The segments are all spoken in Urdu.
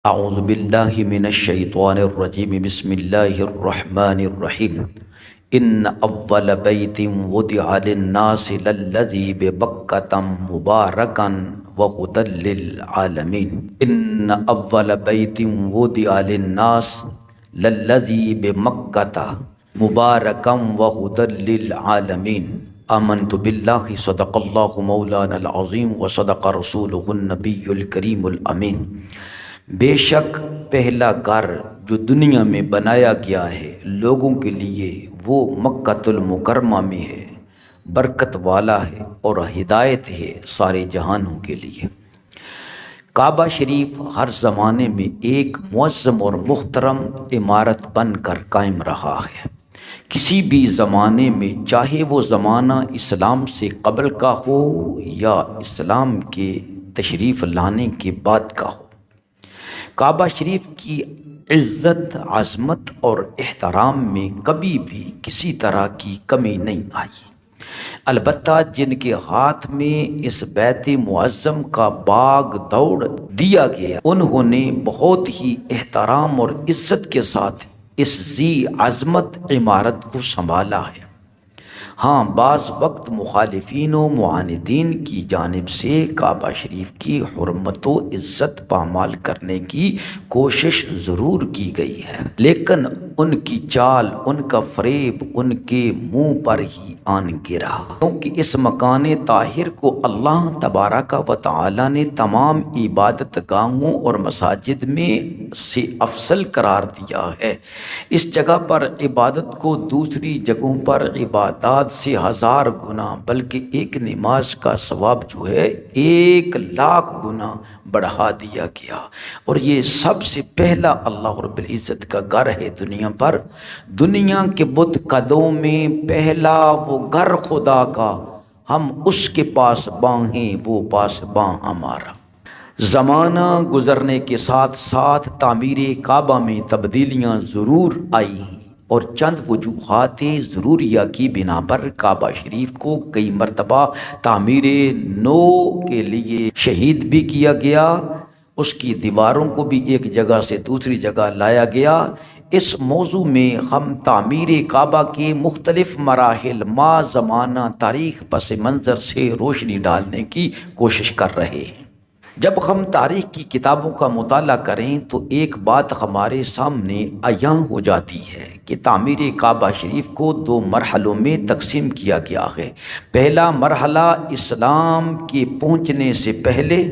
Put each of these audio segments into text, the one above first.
اعوذ باللہ من الشیطان الرجیم بسم اللہ الرحمن الرحیم ان اول بیت وضع للناس للذی ببکۃ مبارکا وہدی للعالمین ان اول بیت وضع للناس للذی بمکۃ مبارکا وہدی للعالمین آمنت باللہ صدق اللہ مولانا العظیم وصدق رسولہ النبی الکریم الامین۔ بے شک پہلا گھر جو دنیا میں بنایا گیا ہے لوگوں کے لیے وہ مکۃ المکرمہ میں ہے، برکت والا ہے اور ہدایت ہے سارے جہانوں کے لیے۔ کعبہ شریف ہر زمانے میں ایک معظم اور محترم عمارت بن کر قائم رہا ہے۔ کسی بھی زمانے میں، چاہے وہ زمانہ اسلام سے قبل کا ہو یا اسلام کے تشریف لانے کے بعد کا ہو، کعبہ شریف کی عزت، عظمت اور احترام میں کبھی بھی کسی طرح کی کمی نہیں آئی۔ البتہ جن کے ہاتھ میں اس بیت معظم کا باغ دوڑ دیا گیا، انہوں نے بہت ہی احترام اور عزت کے ساتھ اس ذی عظمت عمارت کو سنبھالا ہے۔ ہاں، بعض وقت مخالفین و معاندین کی جانب سے کعبہ شریف کی حرمت و عزت پامال کرنے کی کوشش ضرور کی گئی ہے، لیکن ان کی چال، ان کا فریب ان کے منہ پر ہی آن گرا، کیونکہ اس مکان طاہر کو اللہ تبارک و تعالی نے تمام عبادت گاہوں اور مساجد میں سے افضل قرار دیا ہے۔ اس جگہ پر عبادت کو دوسری جگہوں پر عبادات سے 1000 گنا بلکہ ایک نماز کا ثواب جو ہے 1,00,000 گنا بڑھا دیا گیا، اور یہ سب سے پہلا اللہ رب العزت کا گھر ہے دنیا پر۔ دنیا کے بت قدوں میں پہلا وہ گھر خدا کا، ہم اس کے پاس باں ہیں، وہ پاس باں ہمارا۔ زمانہ گزرنے کے ساتھ ساتھ تعمیر کعبہ میں تبدیلیاں ضرور آئی ہیں، اور چند وجوہات ضروریہ کی بنا پر کعبہ شریف کو کئی مرتبہ تعمیر نو کے لیے شہید بھی کیا گیا، اس کی دیواروں کو بھی ایک جگہ سے دوسری جگہ لایا گیا۔ اس موضوع میں ہم تعمیر کعبہ کے مختلف مراحل ما زمانہ تاریخ پس منظر سے روشنی ڈالنے کی کوشش کر رہے ہیں۔ جب ہم تاریخ کی کتابوں کا مطالعہ کریں تو ایک بات ہمارے سامنے عیاں ہو جاتی ہے کہ تعمیر کعبہ شریف کو 2 مرحلوں میں تقسیم کیا گیا ہے۔ پہلا مرحلہ اسلام کے پہنچنے سے پہلے،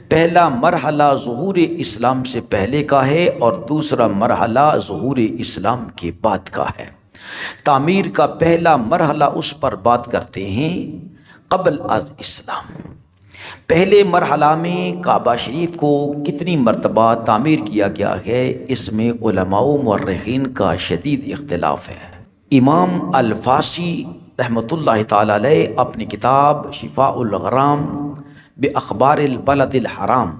پہلا مرحلہ ظہور اسلام سے پہلے کا ہے، اور دوسرا مرحلہ ظہور اسلام کے بعد کا ہے۔ تعمیر کا پہلا مرحلہ اس پر بات کرتے ہیں قبل از اسلام۔ پہلے مرحلہ میں کعبہ شریف کو کتنی مرتبہ تعمیر کیا گیا ہے، اس میں علماء و مورخین کا شدید اختلاف ہے۔ امام الفاسی رحمۃ اللہ تعالی علیہ اپنی کتاب شفاء الغرام باخبار البلد الحرام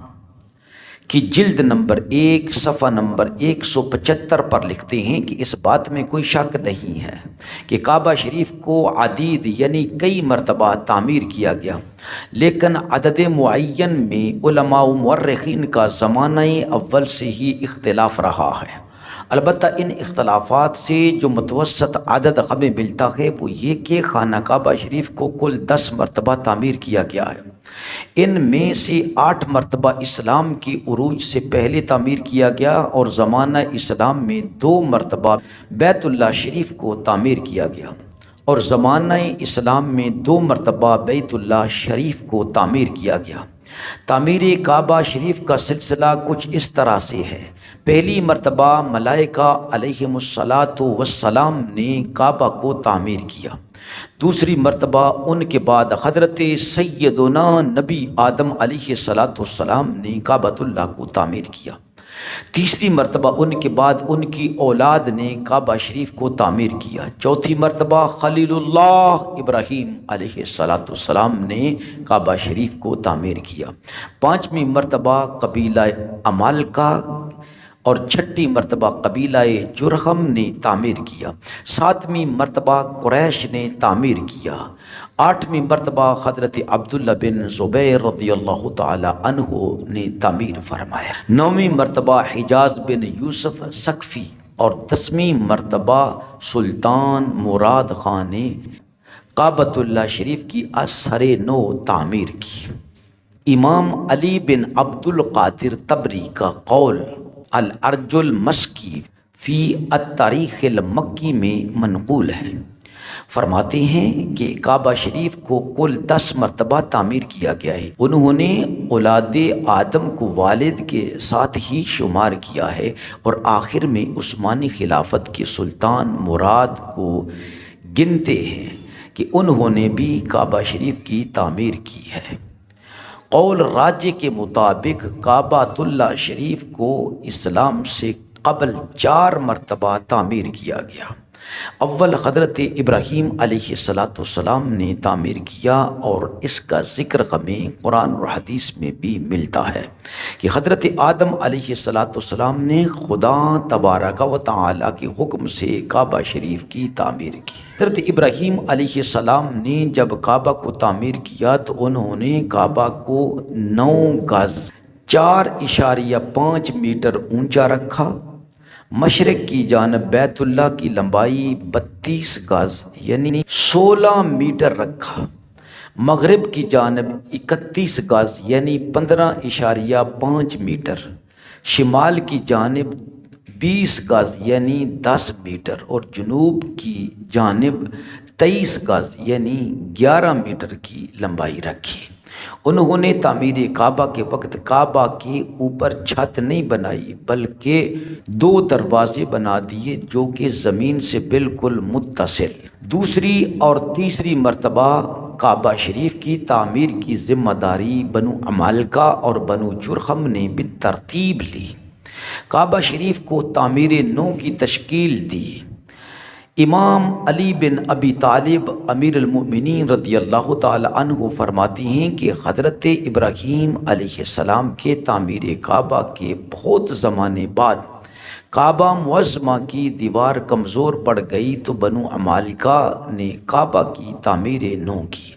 کی جلد نمبر 1 صفحہ نمبر 175 پر لکھتے ہیں کہ اس بات میں کوئی شک نہیں ہے کہ کعبہ شریف کو عدید یعنی کئی مرتبہ تعمیر کیا گیا، لیکن عدد معین میں علماء و مورخین کا زمانہ اول سے ہی اختلاف رہا ہے۔ البتہ ان اختلافات سے جو متوسط عدد ہمیں ملتا ہے وہ یہ کہ خانہ کعبہ شریف کو کل 10 مرتبہ تعمیر کیا گیا ہے۔ ان میں سے 8 مرتبہ اسلام کے عروج سے پہلے تعمیر کیا گیا، اور زمانہ اسلام میں 2 مرتبہ بیت اللہ شریف کو تعمیر کیا گیا، اور زمانہ اسلام میں 2 مرتبہ بیت اللہ شریف کو تعمیر کیا گیا۔ تعمیر کعبہ شریف کا سلسلہ کچھ اس طرح سے ہے۔ پہلی مرتبہ ملائکہ علیہم الصلاۃ والسلام نے کعبہ کو تعمیر کیا۔ دوسری مرتبہ ان کے بعد حضرت سیدنا نبی آدم علیہ الصلاۃ والسلام نے کعبۃ اللہ کو تعمیر کیا۔ تیسری مرتبہ ان کے بعد ان کی اولاد نے کعبہ شریف کو تعمیر کیا۔ چوتھی مرتبہ خلیل اللہ ابراہیم علیہ الصلاۃ والسلام نے کعبہ شریف کو تعمیر کیا۔ 5ویں مرتبہ قبیلہ عمالقہ اور چھٹی مرتبہ قبیلہ جرہم نے تعمیر کیا، ساتویں مرتبہ قریش نے تعمیر کیا، آٹھویں مرتبہ حضرت عبداللہ بن زبیر رضی اللہ تعالی عنہ نے تعمیر فرمایا، نویں مرتبہ حجاز بن یوسف ثقفی اور 10ویں مرتبہ سلطان مراد خان نے کعبۃ اللہ شریف کی اثر نو تعمیر کی۔ امام علی بن عبد القادر طبری کا قول الارج المسکی فی التاریخ المکی میں منقول ہے، فرماتے ہیں کہ کعبہ شریف کو کل 10 مرتبہ تعمیر کیا گیا ہے۔ انہوں نے اولاد آدم کو والد کے ساتھ ہی شمار کیا ہے اور آخر میں عثمانی خلافت کے سلطان مراد کو گنتے ہیں کہ انہوں نے بھی کعبہ شریف کی تعمیر کی ہے۔ قول راجح کے مطابق کعبۃ اللہ شریف کو اسلام سے قبل 4 مرتبہ تعمیر کیا گیا۔ اول حضرت ابراہیم علیہ السلام نے تعمیر کیا، اور اس کا ذکر ہمیں قرآن اور حدیث میں بھی ملتا ہے کہ حضرت آدم علیہ السلام نے خدا تبارک و تعالی کے حکم سے کعبہ شریف کی تعمیر کی۔ حضرت ابراہیم علیہ السلام نے جب کعبہ کو تعمیر کیا تو انہوں نے کعبہ کو 9 گز 4.5 میٹر اونچا رکھا، مشرق کی جانب بیت اللہ کی لمبائی 32 گز یعنی 16 میٹر رکھا، مغرب کی جانب 31 گز یعنی 15.5 میٹر، شمال کی جانب 20 گز یعنی 10 میٹر اور جنوب کی جانب 23 گز یعنی 11 میٹر کی لمبائی رکھی۔ انہوں نے تعمیر کعبہ کے وقت کعبہ کے اوپر چھت نہیں بنائی بلکہ 2 دروازے بنا دیے جو کہ زمین سے بالکل متصل۔ دوسری اور تیسری مرتبہ کعبہ شریف کی تعمیر کی ذمہ داری بنو عمالقہ اور بنو جرہم نے بالترتیب لی۔ کعبہ شریف کو تعمیر نو کی تشکیل دی۔ امام علی بن ابی طالب امیر المؤمنین رضی اللہ تعالی عنہ فرماتے ہیں کہ حضرت ابراہیم علیہ السلام کے تعمیر کعبہ کے بہت زمانے بعد کعبہ معظمہ کی دیوار کمزور پڑ گئی تو بنو عمالقہ نے کعبہ کی تعمیر نو کی،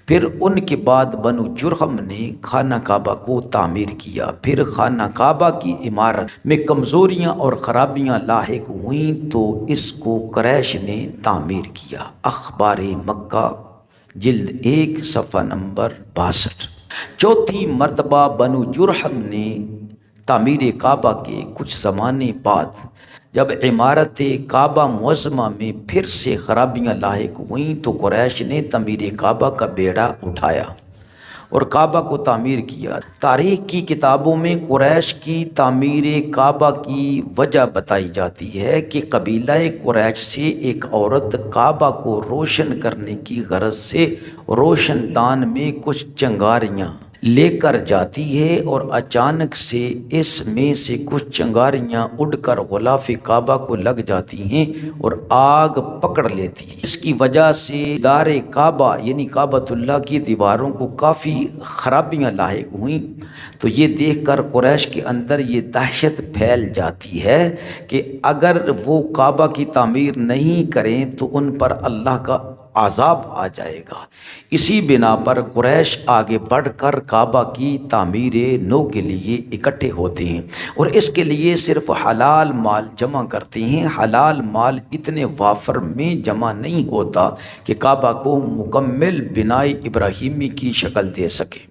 پھر ان کے بعد بنو جرہم نے خانہ کعبہ کو تعمیر کیا، پھر خانہ کعبہ کی عمارت میں کمزوریاں اور خرابیاں لاحق ہوئیں تو اس کو قریش نے تعمیر کیا۔ اخبار مکہ جلد 1 صفحہ نمبر 62۔ چوتھی مرتبہ بنو جرہم نے تعمیر کعبہ کے کچھ زمانے بعد جب عمارت کعبہ معظمہ میں پھر سے خرابیاں لاحق ہوئیں تو قریش نے تعمیر کعبہ کا بیڑا اٹھایا اور کعبہ کو تعمیر کیا۔ تاریخ کی کتابوں میں قریش کی تعمیر کعبہ کی وجہ بتائی جاتی ہے کہ قبیلہ قریش سے ایک عورت کعبہ کو روشن کرنے کی غرض سے روشن دان میں کچھ چنگاریاں لے کر جاتی ہے اور اچانک سے اس میں سے کچھ چنگاریاں اڑ کر غلاف کعبہ کو لگ جاتی ہیں اور آگ پکڑ لیتی ہے۔ اس کی وجہ سے دار کعبہ یعنی کعبۃ اللہ کی دیواروں کو کافی خرابیاں لاحق ہوئیں، تو یہ دیکھ کر قریش کے اندر یہ دہشت پھیل جاتی ہے کہ اگر وہ کعبہ کی تعمیر نہیں کریں تو ان پر اللہ کا عذاب آ جائے گا۔ اسی بنا پر قریش آگے بڑھ کر کعبہ کی تعمیر نو کے لیے اکٹھے ہوتے ہیں اور اس کے لیے صرف حلال مال جمع کرتے ہیں۔ حلال مال اتنے وافر میں جمع نہیں ہوتا کہ کعبہ کو مکمل بنائے ابراہیمی کی شکل دے سکے،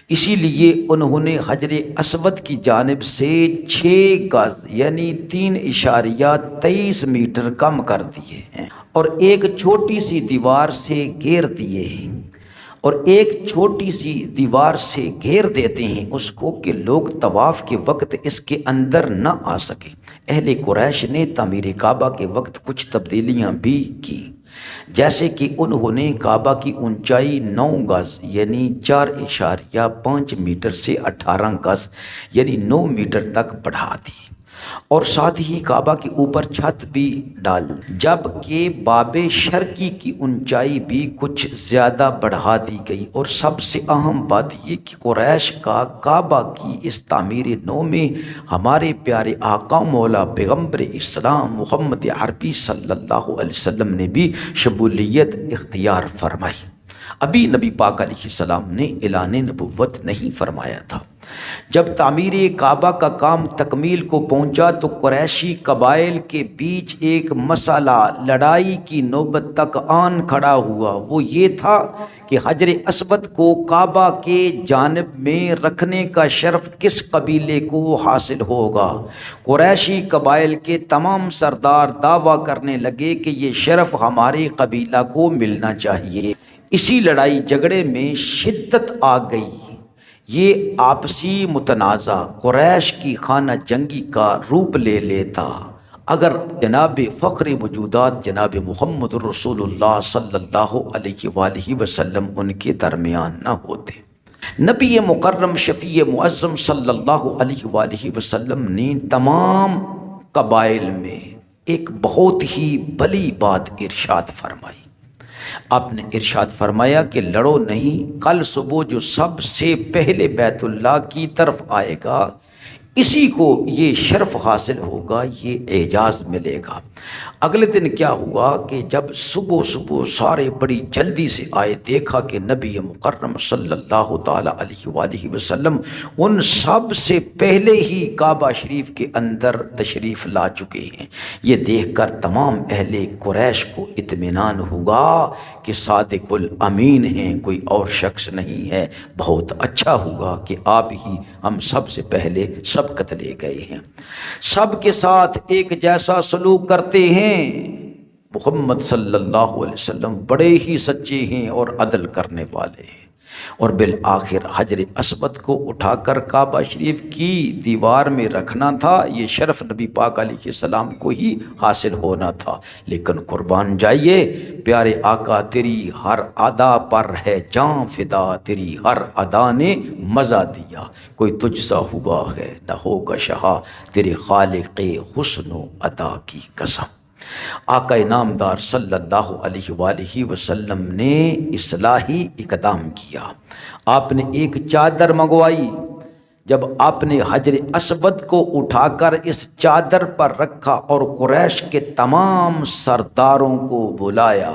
اسی لیے انہوں نے حجر اسود کی جانب سے 6 گز یعنی 3.23 میٹر کم کر دیے ہیں اور ایک چھوٹی سی دیوار سے گھیر دیے ہیں اور ایک چھوٹی سی دیوار سے گھیر دیتے ہیں اس کو کہ لوگ طواف کے وقت اس کے اندر نہ آ سکیں۔ اہل قریش نے تعمیر کعبہ کے وقت کچھ تبدیلیاں بھی کی، جیسے کہ انہوں نے کعبہ کی اونچائی 9 گز یعنی 4.5 میٹر سے 18 گز یعنی 9 میٹر تک بڑھا دی۔ اور ساتھ ہی کعبہ کے اوپر چھت بھی ڈال، جبکہ باب شرقی کی اونچائی بھی کچھ زیادہ بڑھا دی گئی۔ اور سب سے اہم بات یہ کہ قریش کا کعبہ کی اس تعمیر نو میں ہمارے پیارے آقا مولا پیغمبر اسلام محمد عربی صلی اللہ علیہ وسلم نے بھی شمولیت اختیار فرمائی۔ ابھی نبی پاک علیہ السلام نے اعلان نبوت نہیں فرمایا تھا۔ جب تعمیر کعبہ کا کام تکمیل کو پہنچا تو قریشی قبائل کے بیچ ایک مسئلہ لڑائی کی نوبت تک آن کھڑا ہوا۔ وہ یہ تھا کہ حجر اسود کو کعبہ کے جانب میں رکھنے کا شرف کس قبیلے کو حاصل ہوگا۔ قریشی قبائل کے تمام سردار دعویٰ کرنے لگے کہ یہ شرف ہمارے قبیلہ کو ملنا چاہیے۔ اسی لڑائی جھگڑے میں شدت آ گئی۔ یہ آپسی متنازع قریش کی خانہ جنگی کا روپ لے لیتا اگر جناب فخر وجودات جناب محمد رسول اللہ صلی اللہ علیہ وآلہ وسلم ان کے درمیان نہ ہوتے۔ نبی مکرم شفیع معظم صلی اللہ علیہ وآلہ وسلم نے تمام قبائل میں ایک بہت ہی بڑی بات ارشاد فرمائی۔ آپ نے ارشاد فرمایا کہ لڑو نہیں، کل صبح جو سب سے پہلے بیت اللہ کی طرف آئے گا اسی کو یہ شرف حاصل ہوگا، یہ اعجاز ملے گا۔ اگلے دن کیا ہوا کہ جب صبح سارے بڑی جلدی سے آئے، دیکھا کہ نبی مکرم صلی اللہ تعالیٰ علیہ وآلہ وسلم ان سب سے پہلے ہی کعبہ شریف کے اندر تشریف لا چکے ہیں۔ یہ دیکھ کر تمام اہل قریش کو اطمینان ہوا کہ صادق الامین ہیں، کوئی اور شخص نہیں ہے۔ بہت اچھا ہوا کہ آپ ہی ہم سب سے پہلے سبقت لے گئے ہیں، سب کے ساتھ ایک جیسا سلوک کرتے ہیں۔ محمد صلی اللہ علیہ وسلم بڑے ہی سچے ہیں اور عدل کرنے والے ہیں۔ اور بالآخر حجر اسود کو اٹھا کر کعبہ شریف کی دیوار میں رکھنا تھا، یہ شرف نبی پاک علیہ السلام کو ہی حاصل ہونا تھا۔ لیکن قربان جائیے پیارے آقا، تیری ہر ادا پر ہے جاں فدا، تیری ہر ادا نے مزہ دیا، کوئی تجھ سا ہوا ہے نہ ہوگا شہا، تیرے خالق حسن و ادا کی قسم۔ آقا نامدار صلی اللہ علیہ وآلہ وسلم نے اصلاحی اقدام کیا۔ آپ نے ایک چادر منگوائی۔ جب آپ نے حجر اسود کو اٹھا کر اس چادر پر رکھا اور قریش کے تمام سرداروں کو بلایا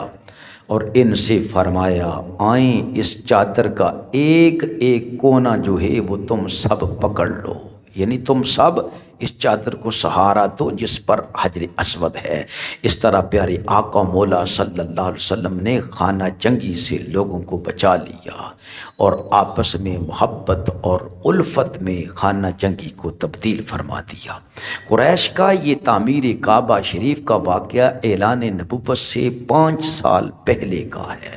اور ان سے فرمایا، آئیں اس چادر کا ایک ایک کونا جو ہے وہ تم سب پکڑ لو، یعنی تم سب اس چادر کو سہارا دو جس پر حجر اسود ہے۔ اس طرح پیارے آقا مولا صلی اللہ علیہ وسلم نے خانہ جنگی سے لوگوں کو بچا لیا اور آپس میں محبت اور الفت میں خانہ جنگی کو تبدیل فرما دیا۔ قریش کا یہ تعمیر کعبہ شریف کا واقعہ اعلان نبوت سے 5 سال پہلے کا ہے۔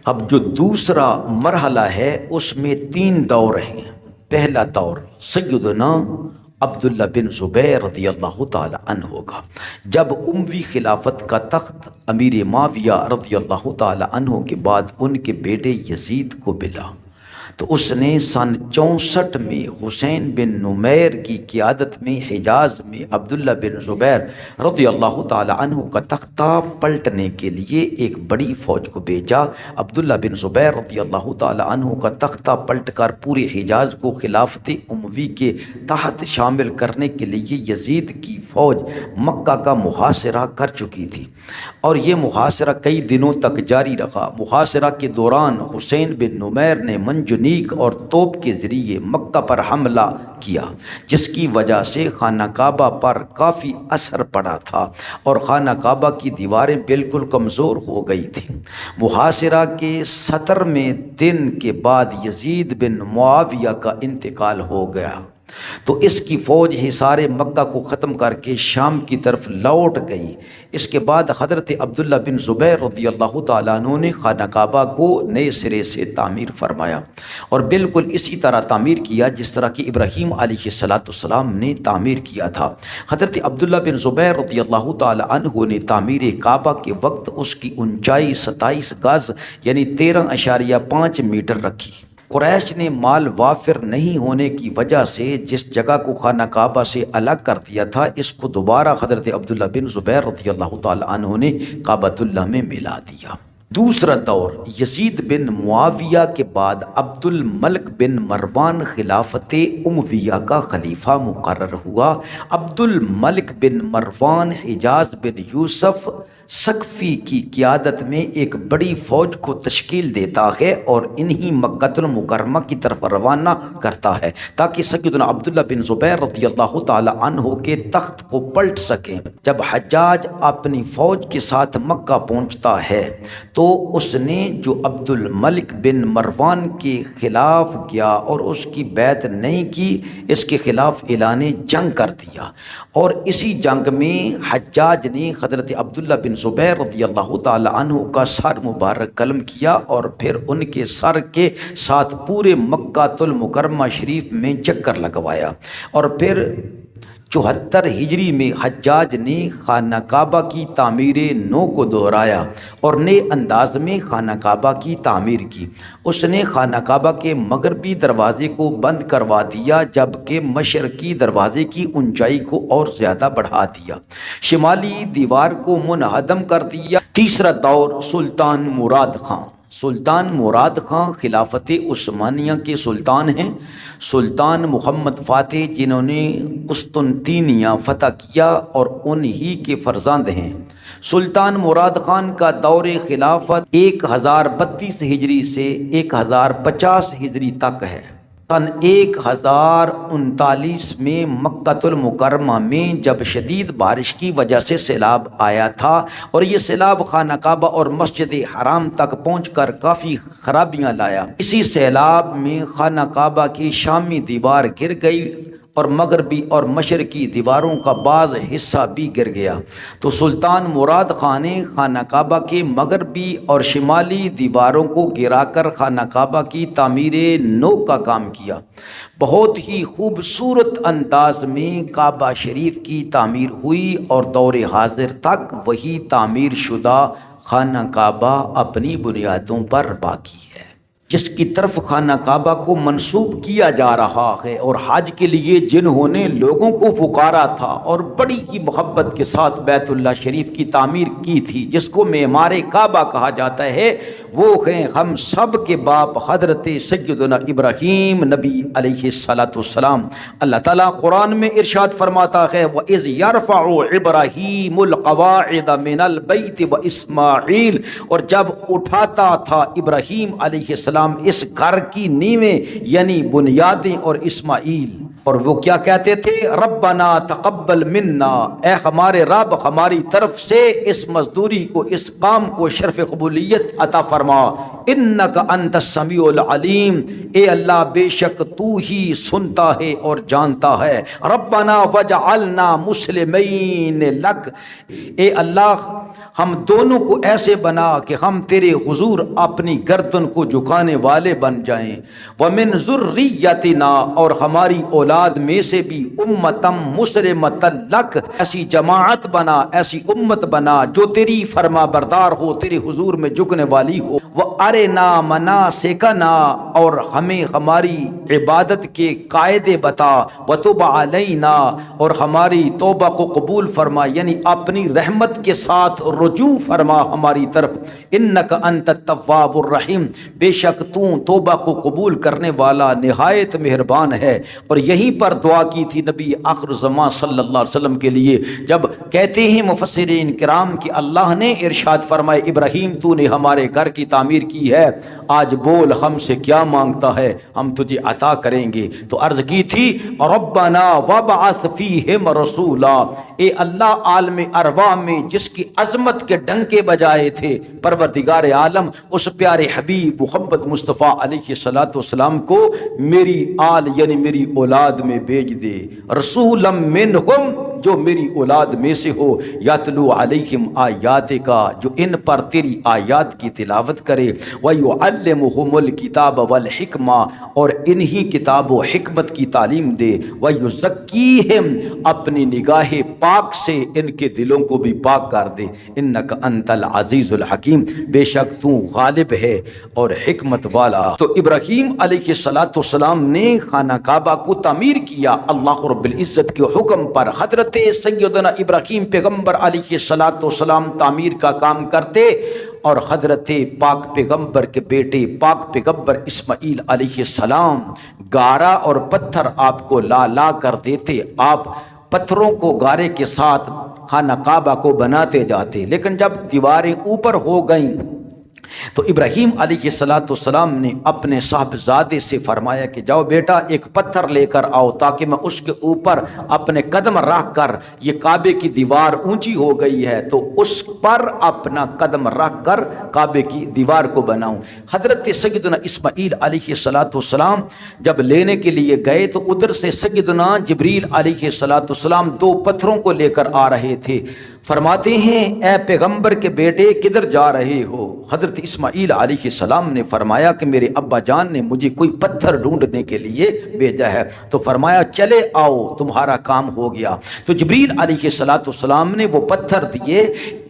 اب جو دوسرا مرحلہ ہے اس میں 3 دور ہیں۔ پہلا دور سیدنا عبداللہ بن زبیر رضی اللہ تعالی عنہ کا، جب اموی خلافت کا تخت امیر معاویہ رضی اللہ تعالی عنہ کے بعد ان کے بیٹے یزید کو ملا تو اس نے سن 64 میں حسین بن نمیر کی قیادت میں حجاز میں عبداللہ بن زبیر رضی اللہ تعالی عنہ کا تختہ پلٹنے کے لیے ایک بڑی فوج کو بھیجا۔ عبداللہ بن زبیر رضی اللہ تعالی عنہ کا تختہ پلٹ کر پورے حجاز کو خلافت اموی کے تحت شامل کرنے کے لیے یزید کی فوج مکہ کا محاصرہ کر چکی تھی اور یہ محاصرہ کئی دنوں تک جاری رہا۔ محاصرہ کے دوران حسین بن نمیر نے منجنیق اور توپ کے ذریعے مکہ پر حملہ کیا، جس کی وجہ سے خانہ کعبہ پر کافی اثر پڑا تھا اور خانہ کعبہ کی دیواریں بالکل کمزور ہو گئی تھیں۔ محاصرہ کے 17ویں دن کے بعد یزید بن معاویہ کا انتقال ہو گیا تو اس کی فوج حصار مکہ کو ختم کر کے شام کی طرف لوٹ گئی۔ اس کے بعد حضرت عبداللہ بن زبیر رضی اللہ تعالیٰ عنہ نے خانہ کعبہ کو نئے سرے سے تعمیر فرمایا اور بالکل اسی طرح تعمیر کیا جس طرح کہ ابراہیم علیہ السلام نے تعمیر کیا تھا۔ حضرت عبداللہ بن زبیر رضی اللہ تعالیٰ عنہ نے تعمیر کعبہ کے وقت اس کی اونچائی 27 گز یعنی 13.5 میٹر رکھی قریش نے مال وافر نہیں ہونے کی وجہ سے جس جگہ کو خانہ کعبہ سے الگ کر دیا تھا، اس کو دوبارہ حضرت عبداللہ بن زبیر رضی اللہ تعالی عنہ نے کعبۃ اللہ میں ملا دیا۔ دوسرا دور یزید بن معاویہ کے بعد عبد الملک بن مروان خلافت امویہ کا خلیفہ مقرر ہوا۔ عبد الملک بن مروان حجاز بن یوسف ثقفی کی قیادت میں ایک بڑی فوج کو تشکیل دیتا ہے اور انہی مکۃ المکرمہ کی طرف روانہ کرتا ہے تاکہ سیدنا عبداللہ بن زبیر رضی اللہ تعالی عنہ کے تخت کو پلٹ سکیں۔ جب حجاج اپنی فوج کے ساتھ مکہ پہنچتا ہے تو اس نے جو عبد الملک بن مروان کے خلاف گیا اور اس کی بیعت نہیں کی، اس کے خلاف اعلان جنگ کر دیا، اور اسی جنگ میں حجاج نے حضرت عبداللہ بن زبیر رضی اللہ تعالی عنہ کا سر مبارک قلم کیا اور پھر ان کے سر کے ساتھ پورے مکہ المکرمہ شریف میں چکر لگوایا، اور پھر 74 ہجری میں حجاج نے خانہ کعبہ کی تعمیر نو کو دہرایا اور نئے انداز میں خانہ کعبہ کی تعمیر کی۔ اس نے خانہ کعبہ کے مغربی دروازے کو بند کروا دیا جبکہ مشرقی دروازے کی اونچائی کو اور زیادہ بڑھا دیا، شمالی دیوار کو منہدم کر دیا۔ تیسرا دور سلطان مراد خان۔ سلطان مراد خان خلافت عثمانیہ کے سلطان ہیں۔ سلطان محمد فاتح جنہوں نے قسطنطینیہ فتح کیا اور انہی کے فرزند ہیں۔ سلطان مراد خان کا دور خلافت 1032 ہجری سے 1050 ہجری تک ہے۔ سن 1039 میں مکہ المکرمہ میں جب شدید بارش کی وجہ سے سیلاب آیا تھا اور یہ سیلاب خانہ کعبہ اور مسجد حرام تک پہنچ کر کافی خرابیاں لایا۔ اسی سیلاب میں خانہ کعبہ کی شامی دیوار گر گئی اور مغربی اور مشرقی دیواروں کا بعض حصہ بھی گر گیا، تو سلطان مراد خان نے خانہ کعبہ کے مغربی اور شمالی دیواروں کو گرا کر خانہ کعبہ کی تعمیر نو کا کام کیا۔ بہت ہی خوبصورت انداز میں کعبہ شریف کی تعمیر ہوئی اور دور حاضر تک وہی تعمیر شدہ خانہ کعبہ اپنی بنیادوں پر باقی ہے، جس کی طرف خانہ کعبہ کو منسوب کیا جا رہا ہے، اور حج کے لیے جنہوں نے لوگوں کو پکارا تھا اور بڑی ہی محبت کے ساتھ بیت اللہ شریف کی تعمیر کی تھی، جس کو معمار کعبہ کہا جاتا ہے، وہ ہیں ہم سب کے باپ حضرت سیدنا ابراہیم نبی علیہ السلام۔ اللہ تعالیٰ قرآن میں ارشاد فرماتا ہے وَإِذْ يَرْفَعُ إِبْرَاهِيمُ الْقَوَاعِدَ مِنَ الْبَيْتِ وَإِسْمَاعِيلُ، اور جب اٹھاتا تھا ابراہیم علیہ السلام اس گھر کی نیویں یعنی بنیادیں اور اسماعیل، اور وہ کیا کہتے تھے؟ ربنا تقبل منا، اے ہمارے رب ہماری طرف سے اس مزدوری کو، اس کام کو شرف قبولیت عطا فرما، انک انت السمیع العلیم، اے اللہ بے شک تو ہی سنتا ہے اور جانتا ہے۔ ربنا وجعلنا مسلمین لک، اے اللہ ہم دونوں کو ایسے بنا کہ ہم تیرے حضور اپنی گردن کو جھکانے والے بن جائیں، ومن ذریتنا، اور ہماری اولاد میں سے بھی امتم مسلمۃ لک، ایسی جماعت بنا، ایسی امت بنا جو تیری فرما بردار ہو، تیرے حضور میں جھکنے والی ہو، وارنا مناسکنا، اور ہمیں ہماری عبادت کے قاعدے بتا، وتب علینا، اور ہماری توبہ کو قبول فرما، یعنی اپنی رحمت کے ساتھ رجوع فرما ہماری طرف، انک انت التواب الرحیم، بے شک تو توبہ کو قبول کرنے والا نہایت مہربان ہے۔ اور یہیں پر دعا کی تھی نبی آخر زمان صلی اللہ علیہ وسلم کے لیے، جب کہتے ہیں مفسرین کرام کہ اللہ نے ارشاد فرمائے ابراہیم تو نے ہمارے گھر کی تعمیر کی ہے، آج بول ہم سے کیا مانگتا ہے، ہم تجھے عطا کریں گے۔ تو عرض کی تھی ربنا وابعث فیہم رسولا، اے اللہ عالم ارواح میں جس کی عظمت کے ڈنکے بجائے تھے، پروردگار عالم اس پیارے حبیب محمد مصطفیٰ علیہ السلام کو میری آل یعنی میری اولاد میں بھیج دے، رسولا منہم جو میری اولاد میں سے ہو، یتلو علیہم آیات کا، جو ان پر تیری آیات کی تلاوت کرے، ویعلمہم الکتاب والحکمہ، اور انہی کتاب و حکمت کی تعلیم دے، ویزکیہم، اپنی نگاہ پاک سے ان کے دلوں کو بھی پاک کر دے، انک انت العزیز الحکیم، بے شک تو غالب ہے اور حکمت والا۔ تو ابراہیم علیہ السلام نے خانہ کعبہ کو تعمیر کیا اللہ رب العزت کے حکم پر۔ حضرت سیدنا ابراہیم پیغمبر علیہ السلام تعمیر کا کام کرتے، اور حضرت پاک پیغمبر کے بیٹے پاک پیغمبر اسماعیل علیہ السلام گارا اور پتھر آپ کو لا لا کر دیتے، آپ پتھروں کو گارے کے ساتھ خانہ کعبہ کو بناتے جاتے، لیکن جب دیواریں اوپر ہو گئیں تو ابراہیم علیہ السلام نے اپنے صاحبزادے سے فرمایا کہ جاؤ بیٹا ایک پتھر لے کر آؤ تاکہ میں اس کے اوپر اپنے قدم رکھ کر، یہ کعبے کی دیوار اونچی ہو گئی ہے تو اس پر اپنا قدم رکھ کر کعبے کی دیوار کو بناؤں۔ حضرت سیدنا اسماعیل علیہ السلام جب لینے کے لیے گئے تو ادھر سے سیدنا جبریل علیہ السلام دو پتھروں کو لے کر آ رہے تھے۔ فرماتے ہیں اے پیغمبر کے بیٹے کدھر جا رہے ہو؟ حضرت اسماعیل علیہ السلام نے فرمایا کہ میرے ابا جان نے مجھے کوئی پتھر ڈھونڈنے کے لیے بھیجا ہے، تو فرمایا چلے آؤ تمہارا کام ہو گیا۔ تو جبریل علیہ السلام نے وہ پتھر دیے،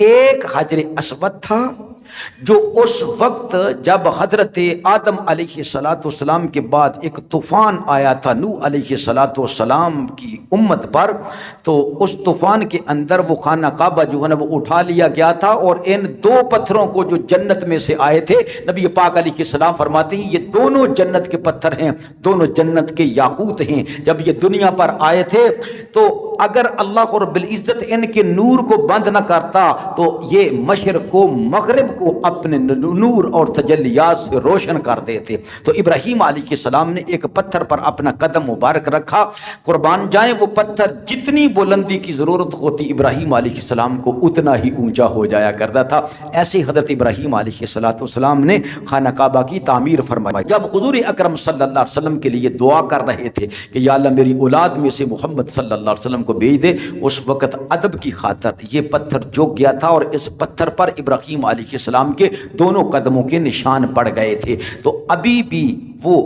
ایک حجر اسود تھا جو اس وقت جب حضرت آدم علیہ السلام کے بعد ایک طوفان آیا تھا نوح علیہ السلام کی امت پر، تو اس طوفان کے اندر وہ خانہ کعبہ جو ہے نا وہ اٹھا لیا گیا تھا، اور ان دو پتھروں کو جو جنت میں سے آئے تھے، نبی پاک علیہ السلام فرماتے ہیں یہ دونوں جنت کے پتھر ہیں، دونوں جنت کے یاقوت ہیں۔ جب یہ دنیا پر آئے تھے تو اگر اللہ رب العزت ان کے نور کو بند نہ کرتا تو یہ مشرق کو مغرب کو اپنے نور اور تجلیات سے روشن کر دیتے۔ تو ابراہیم علیہ السلام نے ایک پتھر پر اپنا قدم مبارک رکھا، قربان جائیں وہ پتھر جتنی بلندی کی ضرورت ہوتی ابراہیم علیہ السلام کو اتنا ہی اونچا ہو جایا کرتا تھا۔ ایسے حضرت ابراہیم علیہ السلام نے خانہ کعبہ کی تعمیر فرمائی۔ جب حضور اکرم صلی اللہ علیہ وسلم کے لیے دعا کر رہے تھے کہ یا اللہ میری اولاد میں سے محمد صلی اللہ علیہ وسلم کو بھیج دے، اس وقت ادب کی خاطر یہ پتھر جھک گیا تھا، اور اس پتھر پر ابراہیم علیہ السلام کے دونوں قدموں کے نشان پڑ گئے تھے۔ تو ابھی بھی وہ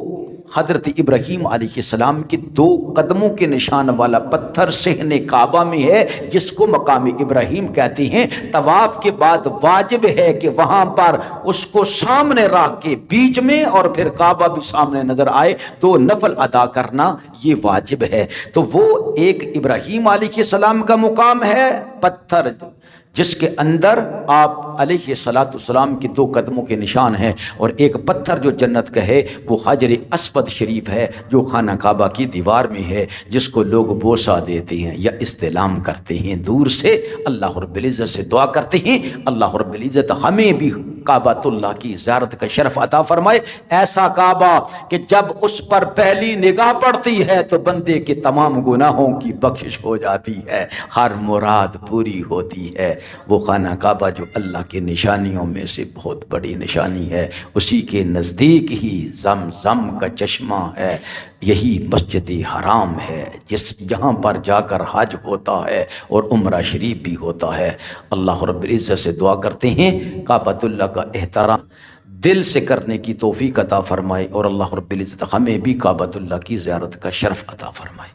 حضرت ابراہیم علیہ السلام کے دو قدموں کے نشان والا پتھر صحن کعبہ میں ہے، جس کو مقام ابراہیم کہتے ہیں۔ طواف کے بعد واجب ہے کہ وہاں پر اس کو سامنے رکھ کے بیچ میں، اور پھر کعبہ بھی سامنے نظر آئے، دو نفل ادا کرنا یہ واجب ہے۔ تو وہ ایک ابراہیم علیہ السلام کا مقام ہے پتھر جس کے اندر آپ علیہ السلام کے دو قدموں کے نشان ہیں، اور ایک پتھر جو جنت کا ہے وہ حجر اسود شریف ہے جو خانہ کعبہ کی دیوار میں ہے، جس کو لوگ بوسہ دیتے ہیں یا استلام کرتے ہیں دور سے، اللہ رب العزت سے دعا کرتے ہیں اللہ رب العزت ہمیں بھی کعبۃ اللہ کی زیارت کا شرف عطا فرمائے، ایسا کعبہ کہ جب اس پر پہلی نگاہ پڑتی ہے تو بندے کے تمام گناہوں کی بخشش ہو جاتی ہے، ہر مراد پوری ہوتی ہے۔ وہ خانہ کعبہ جو اللہ کی نشانیوں میں سے بہت بڑی نشانی ہے، اسی کے نزدیک ہی زمزم کا چشمہ ہے، یہی مسجد حرام ہے جہاں پر جا کر حج ہوتا ہے اور عمرہ شریف بھی ہوتا ہے۔ اللہ رب العزت سے دعا کرتے ہیں کعبۃ اللہ کا احترام دل سے کرنے کی توفیق عطا فرمائے، اور اللہ رب العزت ہمیں بھی کعبۃ اللہ کی زیارت کا شرف عطا فرمائے۔